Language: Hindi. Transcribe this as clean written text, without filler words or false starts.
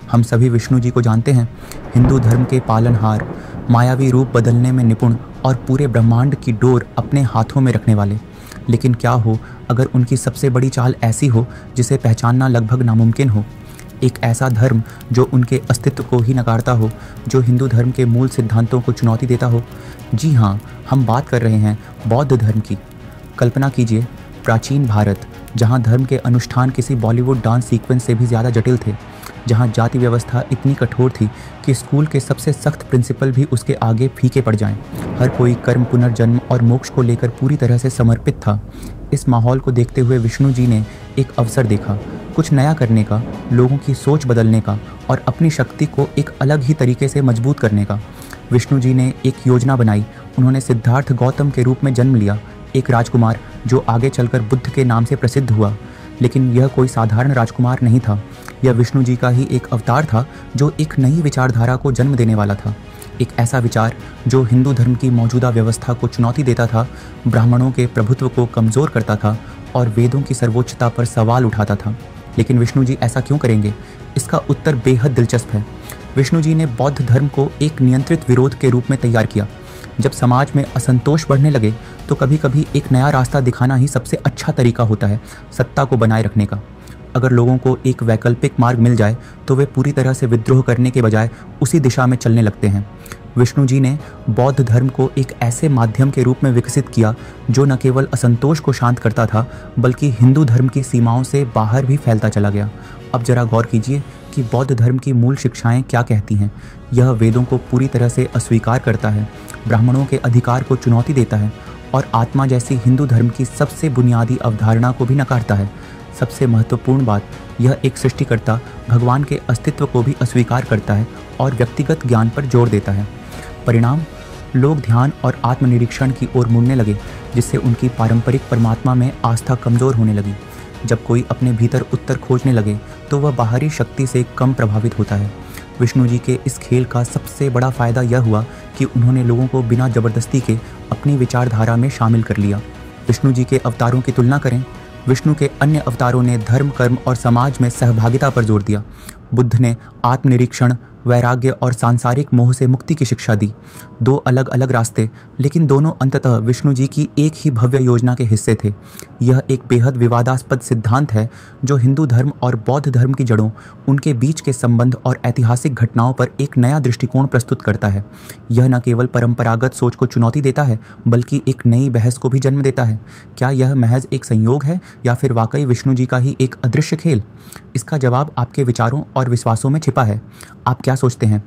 हम सभी विष्णु जी को जानते हैं, हिंदू धर्म के पालनहार, मायावी रूप बदलने में निपुण और पूरे ब्रह्मांड की डोर अपने हाथों में रखने वाले। लेकिन क्या हो अगर उनकी सबसे बड़ी चाल ऐसी हो जिसे पहचानना लगभग नामुमकिन हो? एक ऐसा धर्म जो उनके अस्तित्व को ही नकारता हो, जो हिंदू धर्म के मूल सिद्धांतों को चुनौती देता हो। जी हाँ, हम बात कर रहे हैं बौद्ध धर्म की। कल्पना कीजिए, प्राचीन भारत, जहाँ धर्म के अनुष्ठान किसी बॉलीवुड डांस सीक्वेंस से भी ज़्यादा जटिल थे, जहाँ जाति व्यवस्था इतनी कठोर थी कि स्कूल के सबसे सख्त प्रिंसिपल भी उसके आगे फीके पड़ जाएं। हर कोई कर्म, पुनर्जन्म और मोक्ष को लेकर पूरी तरह से समर्पित था। इस माहौल को देखते हुए विष्णु जी ने एक अवसर देखा, कुछ नया करने का, लोगों की सोच बदलने का और अपनी शक्ति को एक अलग ही तरीके से मजबूत करने का। विष्णु जी ने एक योजना बनाई। उन्होंने सिद्धार्थ गौतम के रूप में जन्म लिया, एक राजकुमार जो आगे चलकर बुद्ध के नाम से प्रसिद्ध हुआ। लेकिन यह कोई साधारण राजकुमार नहीं था, यह विष्णु जी का ही एक अवतार था जो एक नई विचारधारा को जन्म देने वाला था। एक ऐसा विचार जो हिंदू धर्म की मौजूदा व्यवस्था को चुनौती देता था, ब्राह्मणों के प्रभुत्व को कमज़ोर करता था और वेदों की सर्वोच्चता पर सवाल उठाता था। लेकिन विष्णु जी ऐसा क्यों करेंगे? इसका उत्तर बेहद दिलचस्प है। विष्णु जी ने बौद्ध धर्म को एक नियंत्रित विरोध के रूप में तैयार किया। जब समाज में असंतोष बढ़ने लगे तो कभी कभी एक नया रास्ता दिखाना ही सबसे अच्छा तरीका होता है सत्ता को बनाए रखने का। अगर लोगों को एक वैकल्पिक मार्ग मिल जाए तो वे पूरी तरह से विद्रोह करने के बजाय उसी दिशा में चलने लगते हैं। विष्णु जी ने बौद्ध धर्म को एक ऐसे माध्यम के रूप में विकसित किया जो न केवल असंतोष को शांत करता था बल्कि हिंदू धर्म की सीमाओं से बाहर भी फैलता चला गया। अब जरा गौर कीजिए कि बौद्ध धर्म की मूल शिक्षाएं क्या कहती हैं। यह वेदों को पूरी तरह से अस्वीकार करता है, ब्राह्मणों के अधिकार को चुनौती देता है और आत्मा जैसी हिंदू धर्म की सबसे बुनियादी अवधारणा को भी नकारता है। सबसे महत्वपूर्ण बात, यह एक सृष्टिकर्ता भगवान के अस्तित्व को भी अस्वीकार करता है और व्यक्तिगत ज्ञान पर जोर देता है। परिणाम, लोग ध्यान और आत्मनिरीक्षण की ओर मुड़ने लगे, जिससे उनकी पारंपरिक परमात्मा में आस्था कमज़ोर होने लगी। जब कोई अपने भीतर उत्तर खोजने लगे तो वह बाहरी शक्ति से कम प्रभावित होता है। विष्णु जी के इस खेल का सबसे बड़ा फ़ायदा यह हुआ कि उन्होंने लोगों को बिना ज़बरदस्ती के अपनी विचारधारा में शामिल कर लिया। विष्णु जी के अवतारों की तुलना करें, विष्णु के अन्य अवतारों ने धर्म, कर्म और समाज में सहभागिता पर जोर दिया। बुद्ध ने आत्मनिरीक्षण, वैराग्य और सांसारिक मोह से मुक्ति की शिक्षा दी। दो अलग अलग रास्ते, लेकिन दोनों अंततः विष्णु जी की एक ही भव्य योजना के हिस्से थे। यह एक बेहद विवादास्पद सिद्धांत है जो हिंदू धर्म और बौद्ध धर्म की जड़ों, उनके बीच के संबंध और ऐतिहासिक घटनाओं पर एक नया दृष्टिकोण प्रस्तुत करता है। यह न केवल परंपरागत सोच को चुनौती देता है बल्कि एक नई बहस को भी जन्म देता है। क्या यह महज एक संयोग है या फिर वाकई विष्णु जी का ही एक अदृश्य खेल? इसका जवाब आपके विचारों और विश्वासों में छिपा है। आप क्या सोचते हैं?